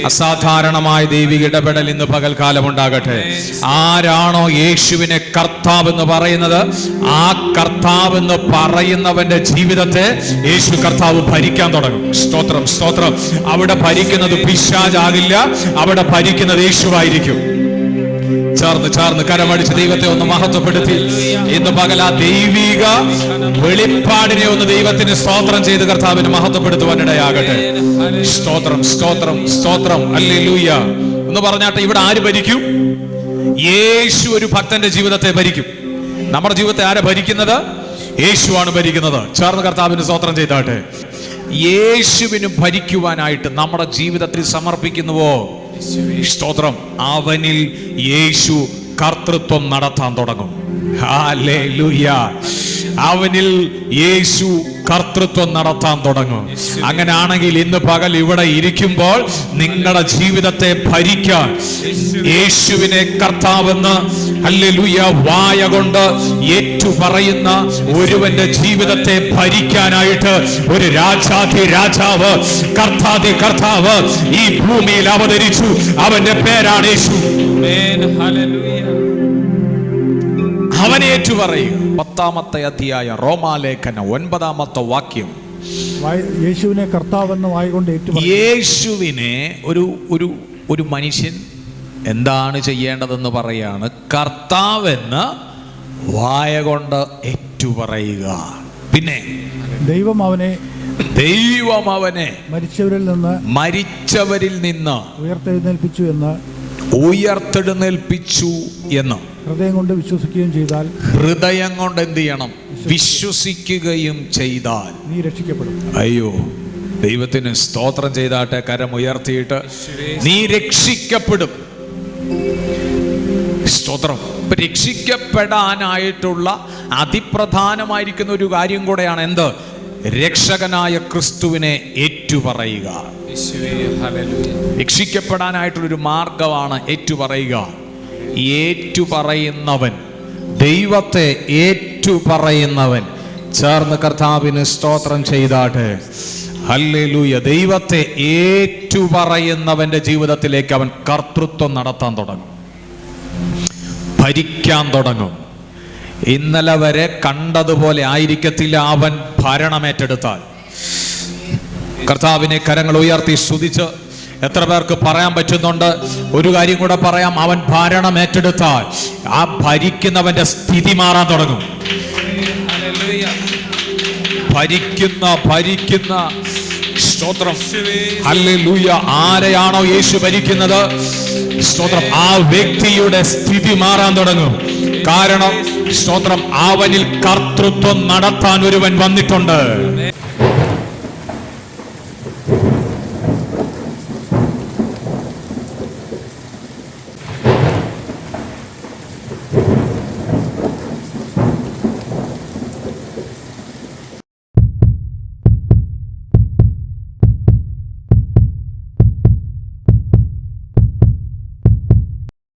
അസാധാരണമായ ദൈവിക ഇടപെടൽ ഇന്ന് പകൽക്കാലം ഉണ്ടാകട്ടെ. ആരാണോ യേശുവിനെ കർത്താവ് എന്ന് പറയുന്നത്, ആ കർത്താവ് എന്ന് പറയുന്നവന്റെ ജീവിതത്തെ യേശു കർത്താവ് ഭരിക്കാൻ തുടങ്ങും. സ്തോത്രം, സ്തോത്രം. അവിടെ ഭരിക്കുന്നത് പിശാചാകില്ല, അവിടെ ഭരിക്കുന്നത് യേശുവായിരിക്കും. ചേർന്ന് കരമടിച്ച് ദൈവത്തെ ഒന്ന് മഹത്വപ്പെടുത്തി ഇന്ന് പകൽ ആ ദൈവിക വെളിപ്പാടിനെ ഒന്ന് ദൈവത്തിന് സ്തോത്രം ചെയ്ത് കർത്താവിന് മഹത്വപ്പെടുത്തുവാനിടയാകട്ടെ. സ്തോത്രം, സ്തോത്രം, സ്തോത്രം. ഹല്ലേലൂയ എന്ന് പറഞ്ഞാട്ടെ, ഇവിടെ ആര് ഭരിക്കും? യേശു ഒരു ഭക്തന്റെ ജീവിതത്തെ ഭരിക്കും. നമ്മുടെ ജീവിതത്തെ ആരാ ഭരിക്കുന്നത്? യേശുവാണ് ഭരിക്കുന്നത്. ചേർന്ന് കർത്താവിന് സ്തോത്രം ചെയ്താട്ടെ. യേശുവിന് ഭരിക്കുവാനായിട്ട് നമ്മുടെ ജീവിതത്തിൽ സമർപ്പിക്കുന്നുവോ? സ്തോത്രം. അവനിൽ യേശു കർത്തൃത്വം നടത്താൻ തുടങ്ങും. ഹല്ലേലൂയ. അവനിൽ യേശു കർത്തൃത്വം നടത്താൻ തുടങ്ങും. അങ്ങനെയാണെങ്കിൽ ഇന്ന് പകൽ ഇവിടെ ഇരിക്കുമ്പോൾ നിങ്ങളുടെ ജീവിതത്തെ ഭരിക്കാൻ യേശുവിനെ കർത്താവെന്ന് ഹല്ലേലൂയ വായ കൊണ്ട് ഏറ്റുപറയുന്ന ഒരുവന്റെ ജീവിതത്തെ ഭരിക്കാനായിട്ട് ഒരു രാജാധി രാജാവ്, കർത്താധി കർത്താവ് ഈ ഭൂമിയിൽ അവതരിച്ചു. അവന്റെ പേരാണ് യേശു. അവനെ ഏറ്റുപറയുക. 10-ാമത്തെ അധ്യായം റോമാലേഖനം 9-ാമത്തെ വാക്യം. യേശുവിനെ കർത്താവെന്ന് വായുകൊണ്ട് ഏറ്റുപറയുക. യേശുവിനെ ഒരു മനുഷ്യൻ എന്താണ് ചെയ്യേണ്ടതെന്ന് പറയാണ്. കർത്താവെന്ന് വായ കൊണ്ട് ഏറ്റുപറയുക. പിന്നെ ദൈവം അവനെ മരിച്ചവരിൽ നിന്ന് ഉയർത്തെഴുന്നേൽപ്പിച്ചു എന്ന് ഹൃദയം കൊണ്ട് വിശ്വസിക്കുകയും ചെയ്താൽ, ഹൃദയം കൊണ്ട് എന്ത് ചെയ്യണം? വിശ്വസിക്കുകയും ചെയ്താൽ നീ രക്ഷിക്കപ്പെടും. അയ്യോ, ദൈവത്തിന് സ്തോത്രം ചെയ്താട്ടെ. കരം ഉയർത്തിയിട്ട് നീ രക്ഷിക്കപ്പെടും. സ്തോത്രം. രക്ഷിക്കപ്പെടാനായിട്ടുള്ള അതിപ്രധാനമായിരിക്കുന്ന ഒരു കാര്യം കൂടെയാണ് എന്ത്? രക്ഷകനായ ക്രിസ്തുവിനെ ഏറ്റുപറയുക. രക്ഷിക്കപ്പെടാനായിട്ടുള്ളൊരു മാർഗമാണ് ഏറ്റുപറയുക. ഏറ്റുപറയുന്നവൻ, ദൈവത്തെ ഏറ്റുപറയുന്നവൻ, ചേർന്ന് കർത്താവിന് സ്തോത്രം ചെയ്താട്ടെ. ഹല്ലേലൂയ. ദൈവത്തെ ഏറ്റുപറയുന്നവന്റെ ജീവിതത്തിലേക്ക് അവൻ കർത്തൃത്വം നടത്താൻ തുടങ്ങും, ഭരിക്കാൻ തുടങ്ങും. ഇന്നലെ വരെ കണ്ടതുപോലെ ആയിരിക്കത്തില്ല അവൻ ഭരണമേറ്റെടുത്താൽ. കർത്താവിനെ കരങ്ങൾ ഉയർത്തി സ്തുതിച്ച് എത്ര പേർക്ക് പറയാൻ പറ്റുന്നുണ്ട്? ഒരു കാര്യം കൂടെ പറയാം. അവൻ ഭരണം ഏറ്റെടുത്താൽ ആ ഭരിക്കുന്നവന്റെ സ്ഥിതി മാറാൻ തുടങ്ങും. ഭരിക്കുന്ന സ്തോത്രം. ഹല്ലേലൂയ. ആരെയാണോ യേശു ഭരിക്കുന്നത്, സ്തോത്രം, ആ വ്യക്തിയുടെ സ്ഥിതി മാറാൻ തുടങ്ങും. കാരണം സ്തോത്രം, അവനിൽ കർത്തൃത്വം നടത്താൻ ഒരുവൻ വന്നിട്ടുണ്ട്.